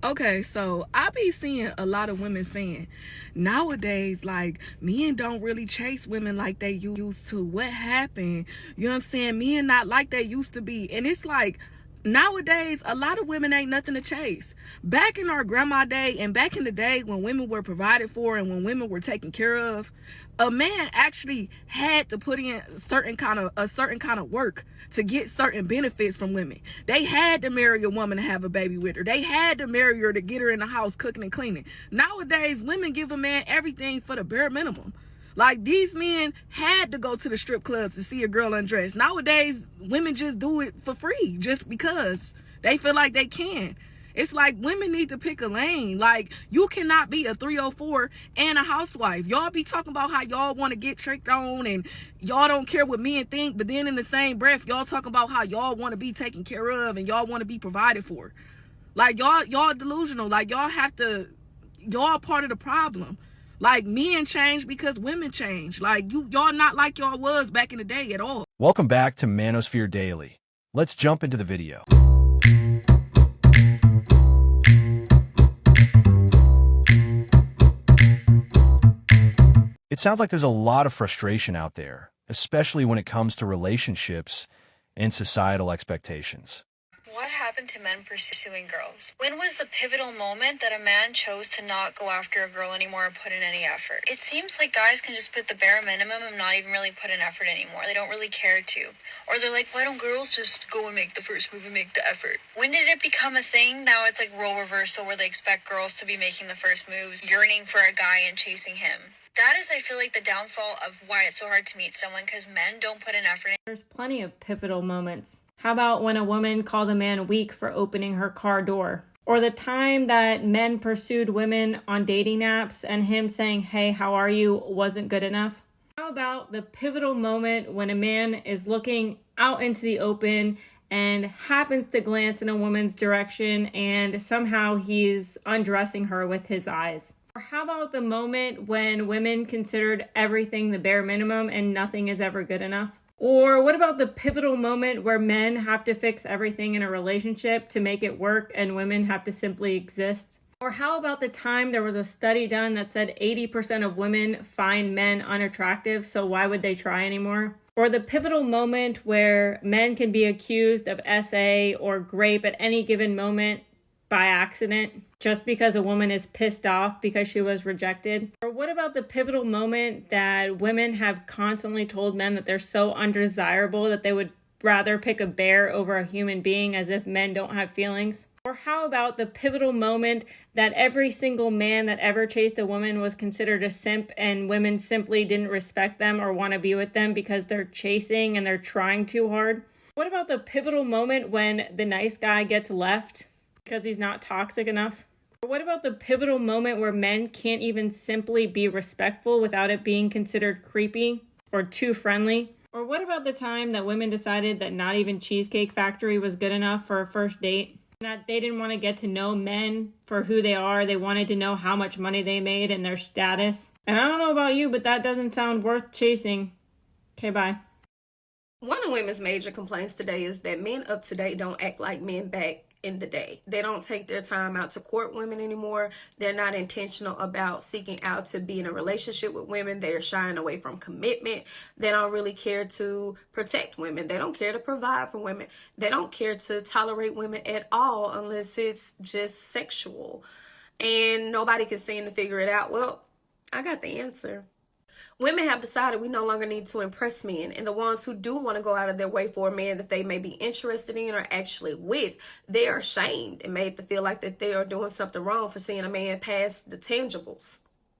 Okay, so I be seeing a lot of women saying nowadays, like, men don't really chase women like they used to. What happened? You know what I'm saying? Men not like they used to be. And it's like, nowadays, a lot of women ain't nothing to chase. Back in our grandma day and back in the day when women were provided for and when women were taken care of, a man actually had to put in a certain kind of work to get certain benefits from women. They had to marry a woman to have a baby with her. They had to marry her to get her in the house cooking and cleaning. Nowadays, women give a man everything for the bare minimum. Like, these men had to go to the strip clubs to see a girl undressed. Nowadays, women just do it for free just because they feel like they can. It's like women need to pick a lane. Like, you cannot be a 304 and a housewife. Y'all be talking about how y'all want to get tricked on and y'all don't care what men think, but then in the same breath, y'all talk about how y'all want to be taken care of and y'all want to be provided for. Like, y'all delusional. Like, y'all part of the problem. Like, men change because women change. Like, y'all not like y'all was back in the day at all. Welcome back to Manosphere Daily. Let's jump into the video. It sounds like there's a lot of frustration out there, especially when it comes to relationships and societal expectations. What happened to men pursuing girls? When was the pivotal moment that a man chose to not go after a girl anymore or put in any effort? It seems like guys can just put the bare minimum and not even really put in effort anymore. They don't really care to. Or they're like, why don't girls just go and make the first move and make the effort? When did it become a thing? Now it's like role reversal where they expect girls to be making the first moves, yearning for a guy and chasing him. That is, I feel like, the downfall of why it's so hard to meet someone, because men don't put in effort. There's plenty of pivotal moments. How about when a woman called a man weak for opening her car door? Or the time that men pursued women on dating apps and him saying, hey, how are you, wasn't good enough? How about the pivotal moment when a man is looking out into the open and happens to glance in a woman's direction and somehow he's undressing her with his eyes? Or how about the moment when women considered everything the bare minimum and nothing is ever good enough? Or what about the pivotal moment where men have to fix everything in a relationship to make it work and women have to simply exist? Or how about the time there was a study done that said 80% of women find men unattractive, so why would they try anymore? Or the pivotal moment where men can be accused of SA or grape at any given moment by accident just because a woman is pissed off because she was rejected? Or what about the pivotal moment that women have constantly told men that they're so undesirable that they would rather pick a bear over a human being, as if men don't have feelings? Or how about the pivotal moment that every single man that ever chased a woman was considered a simp and women simply didn't respect them or want to be with them because they're chasing and they're trying too hard? What about the pivotal moment when the nice guy gets left because he's not toxic enough? Or what about the pivotal moment where men can't even simply be respectful without it being considered creepy or too friendly? Or what about the time that women decided that not even Cheesecake Factory was good enough for a first date? That they didn't want to get to know men for who they are. They wanted to know how much money they made and their status. And I don't know about you, but that doesn't sound worth chasing. Okay, bye. One of women's major complaints today is that men up to date don't act like men back in the day. They don't take their time out to court women anymore. They're not intentional about seeking out to be in a relationship with women. They're shying away from commitment. They don't really care to protect women. They don't care to provide for women. They don't care to tolerate women at all unless it's just sexual. And nobody can seem to figure it out. Well, I got the answer. Women have decided we no longer need to impress men, and the ones who do want to go out of their way for a man that they may be interested in or actually with, they are shamed and made to feel like that they are doing something wrong for seeing a man past the tangibles.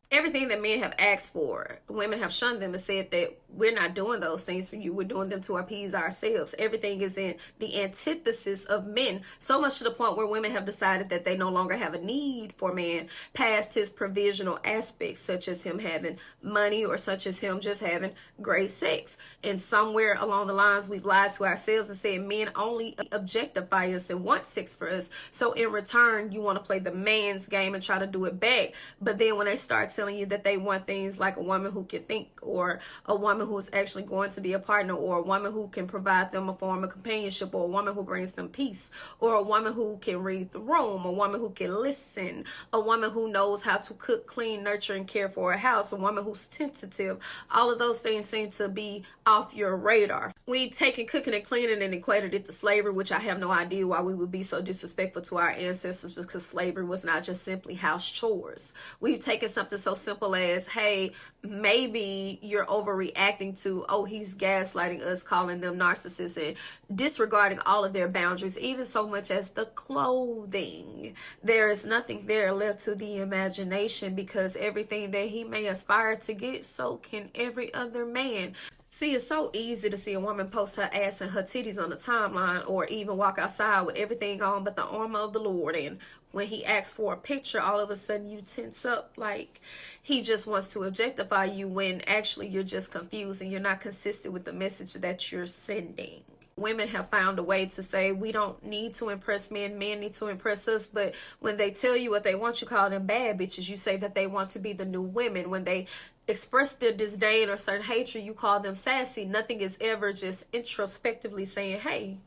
Everything that men have asked for, women have shunned them and said that we're not doing those things for you. We're doing them to appease ourselves. Everything is in the antithesis of men, so much to the point where women have decided that they no longer have a need for man past his provisional aspects, such as him having money or such as him just having great sex. And somewhere along the lines, we've lied to ourselves and said men only objectify us and want sex for us. So in return, you want to play the man's game and try to do it back. But then when they start telling you that they want things like a woman who can think or a woman woman who is actually going to be a partner, or a woman who can provide them a form of companionship, or a woman who brings them peace, or a woman who can read the room, a woman who can listen, a woman who knows how to cook, clean, nurture, and care for a house, a woman who's tentative. All of those things seem to be off your radar. We've taken cooking and cleaning and equated it to slavery, which I have no idea why we would be so disrespectful to our ancestors, because slavery was not just simply house chores. We've taken something so simple as, hey, maybe you're overreacting to, oh, he's gaslighting us, calling them narcissists, and disregarding all of their boundaries, even so much as the clothing. There is nothing there left to the imagination, because everything that he may aspire to get, so can every other man. See, it's so easy to see a woman post her ass and her titties on the timeline, or even walk outside with everything on but the armor of the Lord. And when he asks for a picture, all of a sudden you tense up like he just wants to objectify you, when actually you're just confused and you're not consistent with the message that you're sending. Women have found a way to say, we don't need to impress men, men need to impress us. But when they tell you what they want, you call them bad bitches. You say that they want to be the new women. When they express their disdain or certain hatred, you call them sassy. Nothing is ever just introspectively saying, hey,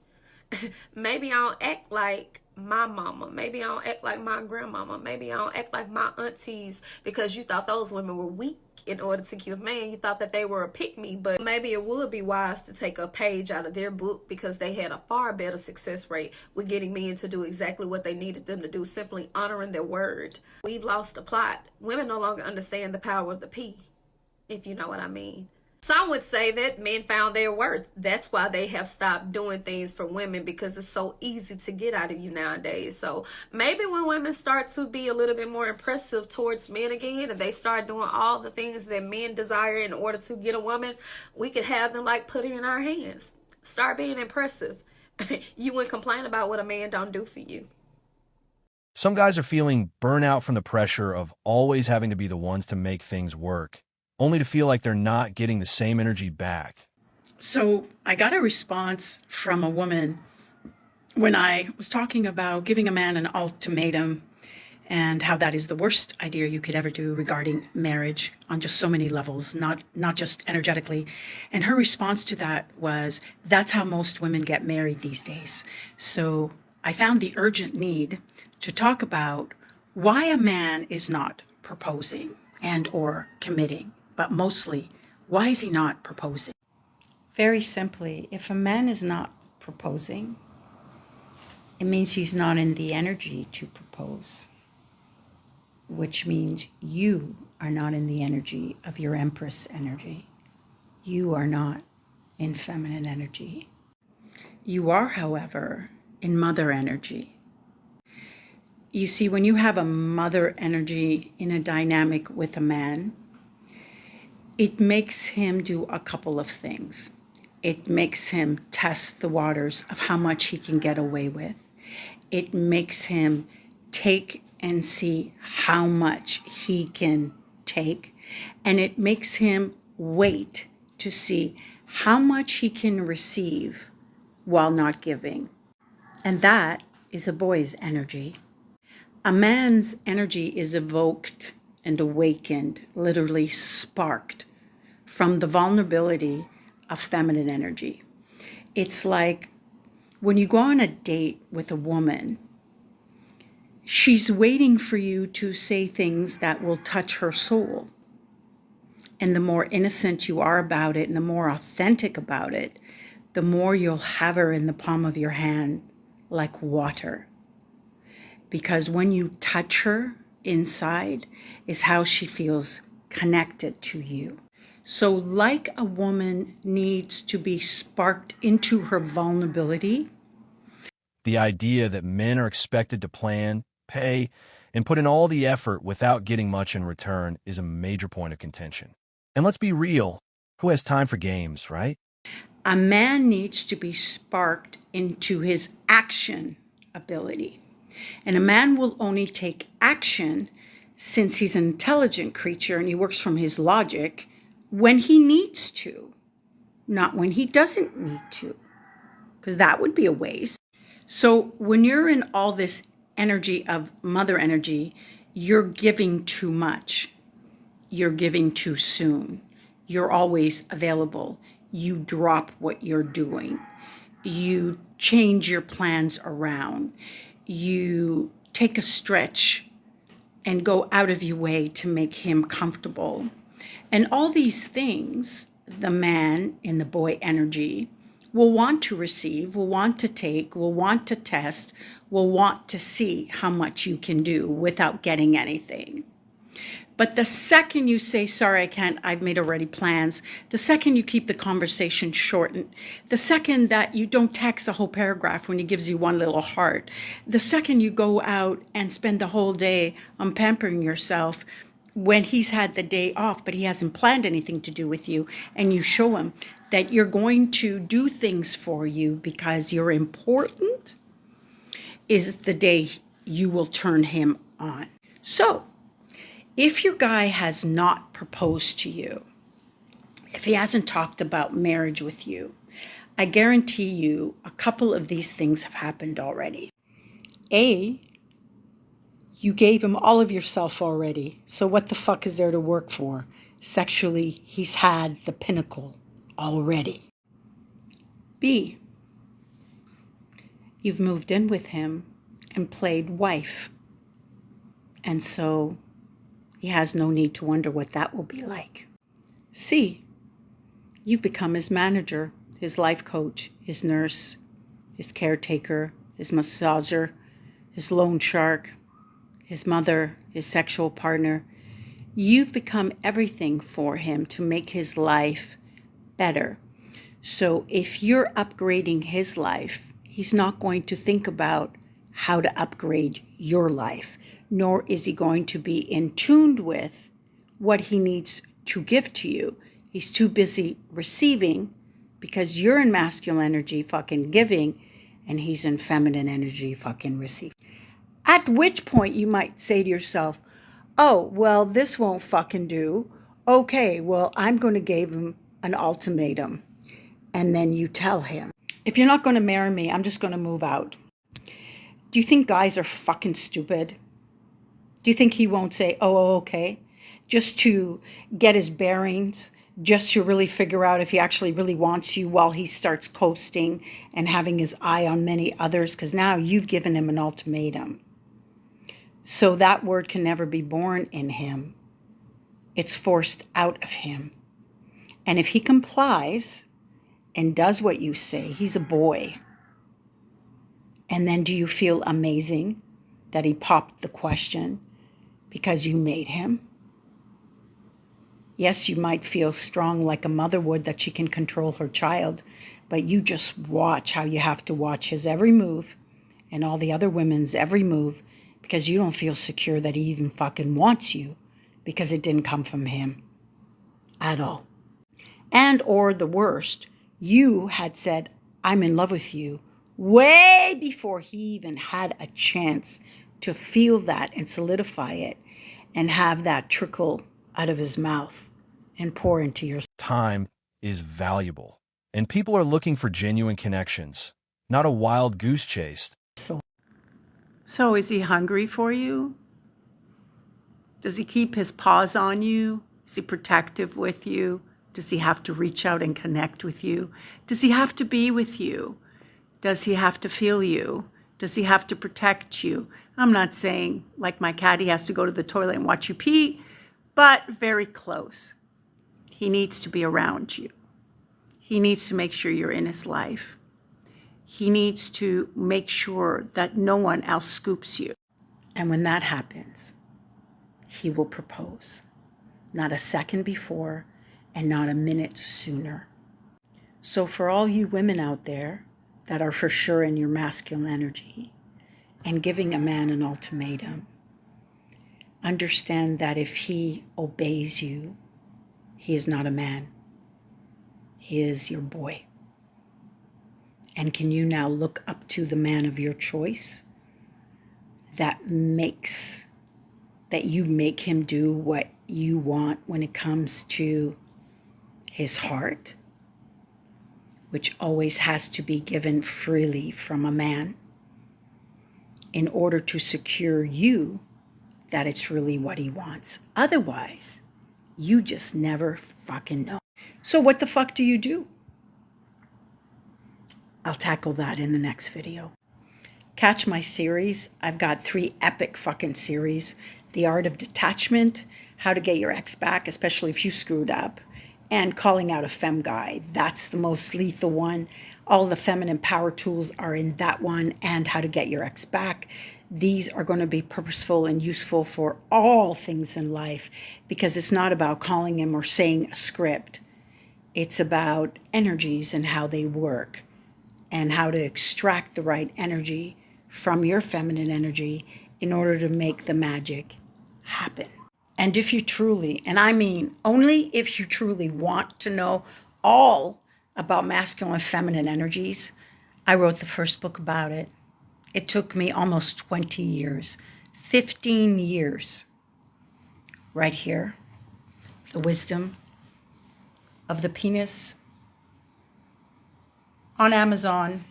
maybe I don't act like my mama, maybe I don't act like my grandmama, maybe I don't act like my aunties, because you thought those women were weak in order to keep a man. You thought that they were a pick-me. But maybe it would be wise to take a page out of their book, because they had a far better success rate with getting men to do exactly what they needed them to do, simply honoring their word. We've lost the plot. Women no longer understand the power of the P, if you know what I mean. Some would say that men found their worth. That's why they have stopped doing things for women, because it's so easy to get out of you nowadays. So maybe when women start to be a little bit more impressive towards men again, and they start doing all the things that men desire in order to get a woman, we could have them like put it in our hands. Start being impressive. You wouldn't complain about what a man don't do for you. Some guys are feeling burnout from the pressure of always having to be the ones to make things work, only to feel like they're not getting the same energy back. So I got a response from a woman when I was talking about giving a man an ultimatum, and how that is the worst idea you could ever do regarding marriage on just so many levels, not just energetically. And her response to that was, that's how most women get married these days. So I found the urgent need to talk about why a man is not proposing and or committing, but mostly, why is he not proposing? Very simply, if a man is not proposing, it means he's not in the energy to propose, which means you are not in the energy of your Empress energy. You are not in feminine energy. You are, however, in mother energy. You see, when you have a mother energy in a dynamic with a man, it makes him do a couple of things. It makes him test the waters of how much he can get away with. It makes him take and see how much he can take. And it makes him wait to see how much he can receive while not giving. And that is a boy's energy. A man's energy is evoked and awakened, literally sparked, from the vulnerability of feminine energy. It's like when you go on a date with a woman, she's waiting for you to say things that will touch her soul. And the more innocent you are about it and the more authentic about it, the more you'll have her in the palm of your hand like water. Because when you touch her inside is how she feels connected to you. So like a woman needs to be sparked into her vulnerability. The idea that men are expected to plan, pay, and put in all the effort without getting much in return is a major point of contention. And let's be real, who has time for games, right? A man needs to be sparked into his action ability. And a man will only take action, since he's an intelligent creature and he works from his logic, when he needs to, not when he doesn't need to, because that would be a waste. So when you're in all this energy of mother energy, you're giving too much. You're giving too soon. you're always available. You drop what you're doing. You change your plans around. You take a stretch and go out of your way to make him comfortable. And all these things, the man in the boy energy will want to receive, will want to take, will want to test, will want to see how much you can do without getting anything. But the second you say, sorry, I can't, I've made already plans, the second you keep the conversation short, the second that you don't text a whole paragraph when he gives you one little heart, the second you go out and spend the whole day on pampering yourself when he's had the day off, but he hasn't planned anything to do with you, and you show him that you're going to do things for you because you're important, is the day you will turn him on. So, if your guy has not proposed to you, if he hasn't talked about marriage with you, I guarantee you a couple of these things have happened already. A, you gave him all of yourself already, so what the fuck is there to work for? Sexually, he's had the pinnacle already. B, you've moved in with him and played wife, and so he has no need to wonder what that will be like. C, you've become his manager, his life coach, his nurse, his caretaker, his massager, his loan shark, his mother, his sexual partner. You've become everything for him to make his life better. So if you're upgrading his life, he's not going to think about how to upgrade your life, nor is he going to be in tune with what he needs to give to you. He's too busy receiving because you're in masculine energy fucking giving, and he's in feminine energy fucking receiving. At which point you might say to yourself, oh, well, this won't fucking do. Okay, well, I'm going to give him an ultimatum. And then you tell him, if you're not going to marry me, I'm just going to move out. Do you think guys are fucking stupid? Do you think he won't say, oh, okay, just to get his bearings, just to really figure out if he actually really wants you while he starts coasting and having his eye on many others? Because now you've given him an ultimatum. So that word can never be born in him. It's forced out of him. And if he complies and does what you say, he's a boy. And then do you feel amazing that he popped the question because you made him? Yes, you might feel strong like a mother would that she can control her child, but you just watch how you have to watch his every move and all the other women's every move, because you don't feel secure that he even fucking wants you because it didn't come from him at all. And or the worst, you had said, I'm in love with you way before he even had a chance to feel that and solidify it and have that trickle out of his mouth and pour into your Time is valuable, and people are looking for genuine connections, not a wild goose chase. soul. So is he hungry for you? Does he keep his paws on you? Is he protective with you? Does he have to reach out and connect with you? Does he have to be with you? Does he have to feel you? Does he have to protect you? I'm not saying like my cat, he has to go to the toilet and watch you pee, but very close. He needs to be around you. He needs to make sure you're in his life. He needs to make sure that no one else scoops you. And when that happens, he will propose. Not a second before and not a minute sooner. So for all you women out there that are for sure in your masculine energy and giving a man an ultimatum, understand that if he obeys you, he is not a man. He is your boy. And can you now look up to the man of your choice that you make him do what you want when it comes to his heart, which always has to be given freely from a man in order to secure you that it's really what he wants. Otherwise, You just never fucking know. So what the fuck do you do? I'll tackle that in the next video. Catch my series. I've got 3 epic fucking series. The Art of Detachment, How to Get Your Ex Back, especially if you screwed up, and Calling Out a Femme Guy. That's the most lethal one. All the feminine power tools are in that one, and How to Get Your Ex Back. These are going to be purposeful and useful for all things in life, because it's not about calling him or saying a script. It's about energies and how they work, and how to extract the right energy from your feminine energy in order to make the magic happen. And if you truly, and I mean only if you truly want to know all about masculine and feminine energies, I wrote the first book about it. It took me almost 20 years, 15 years. Right here, The Wisdom of the Penis, on Amazon.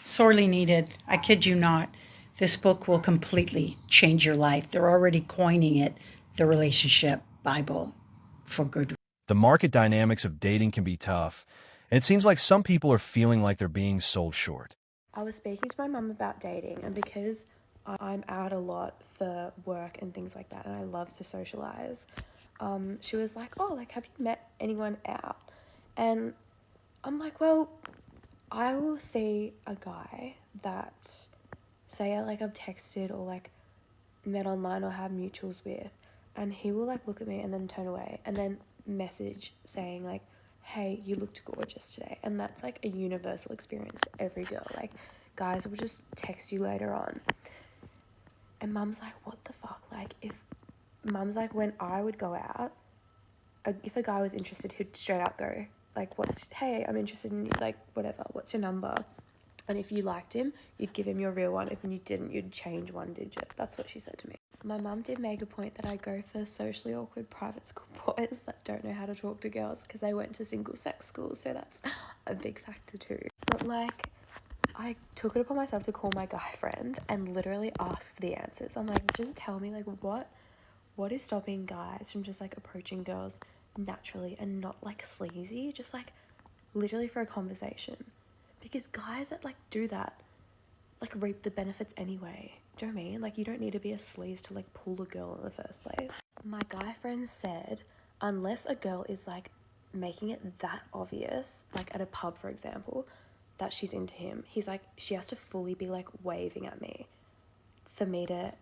Sorely needed. I kid you not. This book will completely change your life. They're already coining it the relationship Bible for good. The market dynamics of dating can be tough, and it seems like some people are feeling like they're being sold short. I was speaking to my mum about dating, and because I'm out a lot for work and things like that, and I love to socialize, she was like, oh, like, have you met anyone out? And I'm like, well, I will see a guy that, say, like, I've texted or, like, met online or have mutuals with, and he will, like, look at me and then turn away and then message saying, like, hey, you looked gorgeous today. And that's, like, a universal experience for every girl. Like, guys will just text you later on. And mum's like, what the fuck? Like, mum's like, when I would go out, if a guy was interested, he'd straight up go, like, hey, I'm interested in you, like, whatever, what's your number? And if you liked him, you'd give him your real one. If you didn't, you'd change one digit. That's what she said to me. My mum did make a point that I go for socially awkward private school boys that don't know how to talk to girls because they went to single sex schools, so that's a big factor too. But, like, I took it upon myself to call my guy friend and literally ask for the answers. I'm like, just tell me, like, what is stopping guys from just, like, approaching girls naturally and not, like, sleazy, just, like, literally for a conversation? Because guys that, like, do that, like, reap the benefits anyway. Do you know what I mean? Like, you don't need to be a sleaze to, like, pull a girl in the first place. My guy friend said, unless a girl is, like, making it that obvious, like, at a pub, for example, that she's into him, he's like, she has to fully be, like, waving at me for me to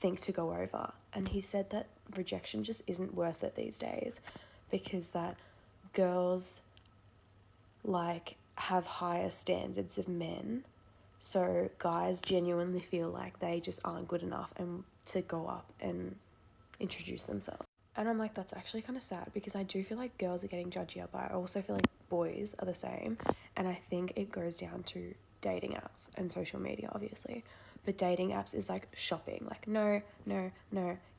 think to go over. And he said that rejection just isn't worth it these days, because that girls, like, have higher standards of men, so guys genuinely feel like they just aren't good enough and to go up and introduce themselves. And I'm like, that's actually kind of sad, because I do feel like girls are getting judgier, but I also feel like boys are the same. And I think it goes down to dating apps and social media, obviously. But dating apps is like shopping, like no,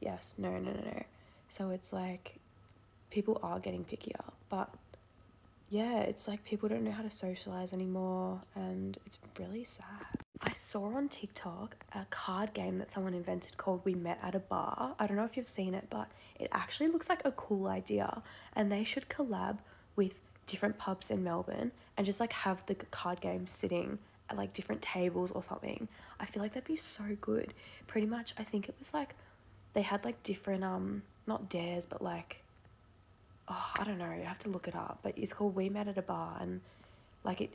yes, no. So it's like people are getting pickier, but yeah, it's like people don't know how to socialize anymore, and it's really sad. I saw on TikTok a card game that someone invented called We Met at a Bar. I don't know if you've seen it, but it actually looks like a cool idea, and they should collab with different pubs in Melbourne and just, like, have the card game sitting at, like, different tables or something. I feel like that'd be so good. Pretty much, I think it was like they had, like, different not dares, but, like, I don't know, you have to look it up, but it's called We Met at a Bar, and, like, it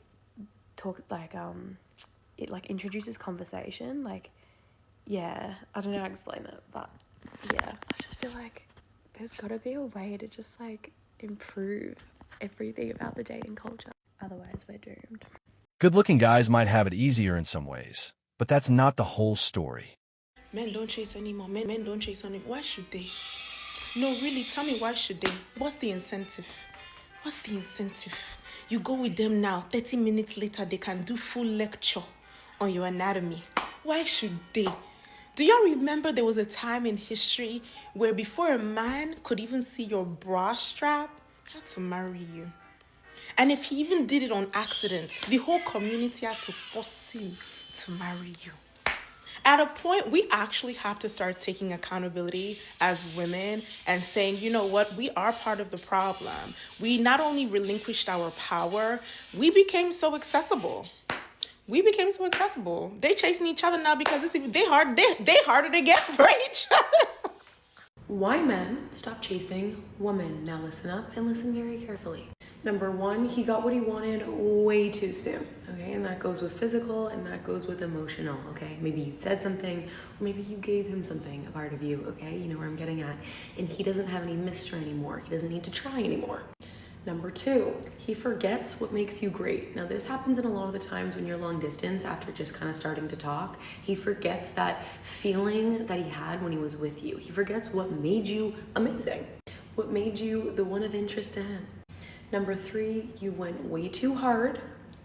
introduces conversation, like, yeah, I don't know how to explain it, but yeah, I just feel like there's got to be a way to just, like, improve everything about the dating culture, otherwise we're doomed. Good-looking guys might have it easier in some ways, but that's not the whole story. Men don't chase anymore. Men don't chase anymore. Why should they? No, really, tell me, why should they? What's the incentive? You go with them now, 30 minutes later, they can do full lecture on your anatomy. Why should they? Do y'all remember there was a time in history where before a man could even see your bra strap, he had to marry you? And if he even did it on accident, the whole community had to force him to marry you. At a point, we actually have to start taking accountability as women and saying, you know what, we are part of the problem. We not only relinquished our power, we became so accessible. They chasing each other now because they harder to get for each other. Why men stop chasing women? Now listen up and listen very carefully. Number one, he got what he wanted way too soon, okay? And that goes with physical and that goes with emotional, okay? Maybe you said something, or maybe you gave him something, a part of you, okay? You know where I'm getting at. And he doesn't have any mystery anymore. He doesn't need to try anymore. Number two, he forgets what makes you great. Now this happens in a lot of the times when you're long distance after just kind of starting to talk. He forgets that feeling that he had when he was with you. He forgets what made you amazing, what made you the one of interest to him. Number three, you went way too hard,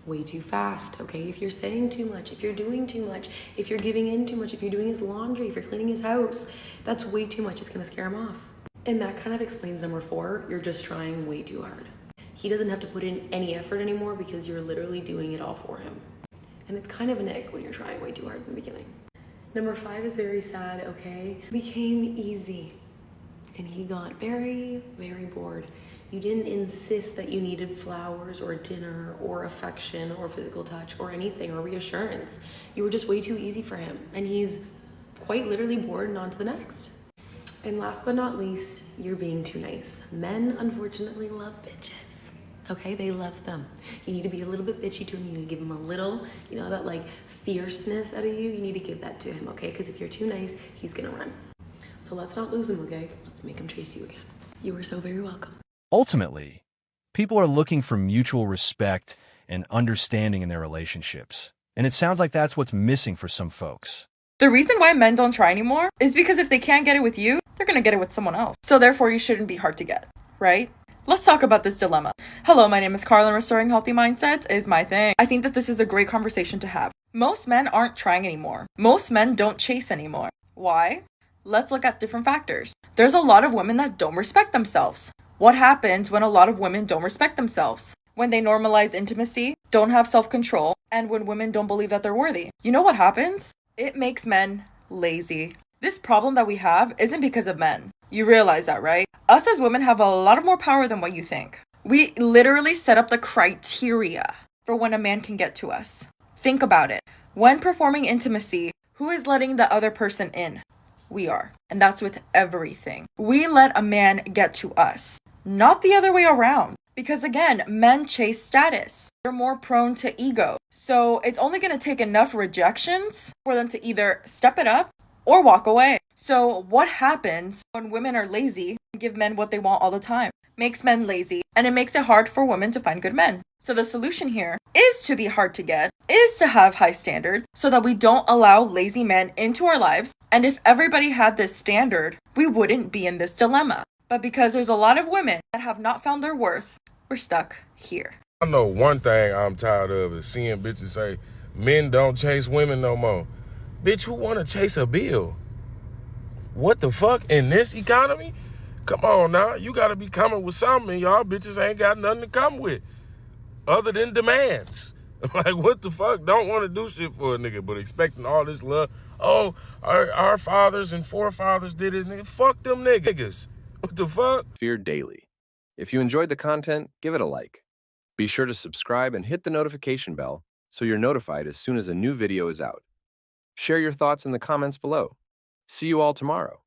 way too fast, okay? If you're saying too much, if you're doing too much, if you're giving in too much, if you're doing his laundry, if you're cleaning his house, that's way too much. It's gonna scare him off. And that kind of explains number four, you're just trying way too hard. He doesn't have to put in any effort anymore because you're literally doing it all for him. And it's kind of an ick when you're trying way too hard in the beginning. Number five is very sad, okay? It became easy. And he got very, very bored. You didn't insist that you needed flowers or dinner or affection or physical touch or anything or reassurance. You were just way too easy for him. And he's quite literally bored and on to the next. And last but not least, you're being too nice. Men, unfortunately, love bitches. Okay, they love them. You need to be a little bit bitchy to him. You need to give him a little, you know, that like fierceness out of you. You need to give that to him, okay? Because if you're too nice, he's gonna run. So let's not lose him, okay? Let's make him chase you again. You are so very welcome. Ultimately, people are looking for mutual respect and understanding in their relationships. And it sounds like that's what's missing for some folks. The reason why men don't try anymore is because if they can't get it with you, they're gonna get it with someone else. So therefore, you shouldn't be hard to get, right? Let's talk about this dilemma. Hello, my name is Carla, and restoring healthy mindsets is my thing. I think that this is a great conversation to have. Most men aren't trying anymore. Most men don't chase anymore. Why? Let's look at different factors. There's a lot of women that don't respect themselves. What happens when a lot of women don't respect themselves? When they normalize intimacy, don't have self-control, and when women don't believe that they're worthy. You know what happens? It makes men lazy. This problem that we have isn't because of men. You realize that, right? Us as women have a lot of more power than what you think. We literally set up the criteria for when a man can get to us. Think about it. When performing intimacy, who is letting the other person in? We are. And that's with everything. We let a man get to us, not the other way around. Because again, men chase status. They're more prone to ego. So it's only going to take enough rejections for them to either step it up or walk away. So what happens when women are lazy and give men what they want all the time? Makes men lazy, and it makes it hard for women to find good men. So the solution here is to be hard to get, is to have high standards so that we don't allow lazy men into our lives. And if everybody had this standard, we wouldn't be in this dilemma. But because there's a lot of women that have not found their worth, we're stuck here. I know one thing I'm tired of is seeing bitches say, men don't chase women no more. Bitch, who wanna chase a bill? What the fuck? In this economy? Come on now, you gotta be coming with something. Y'all bitches ain't got nothing to come with other than demands. Like, what the fuck? Don't wanna do shit for a nigga, but expecting all this love. Oh, our fathers and forefathers did it. Nigga, fuck them niggas. What the fuck? Fear Daily. If you enjoyed the content, give it a like. Be sure to subscribe and hit the notification bell so you're notified as soon as a new video is out. Share your thoughts in the comments below. See you all tomorrow.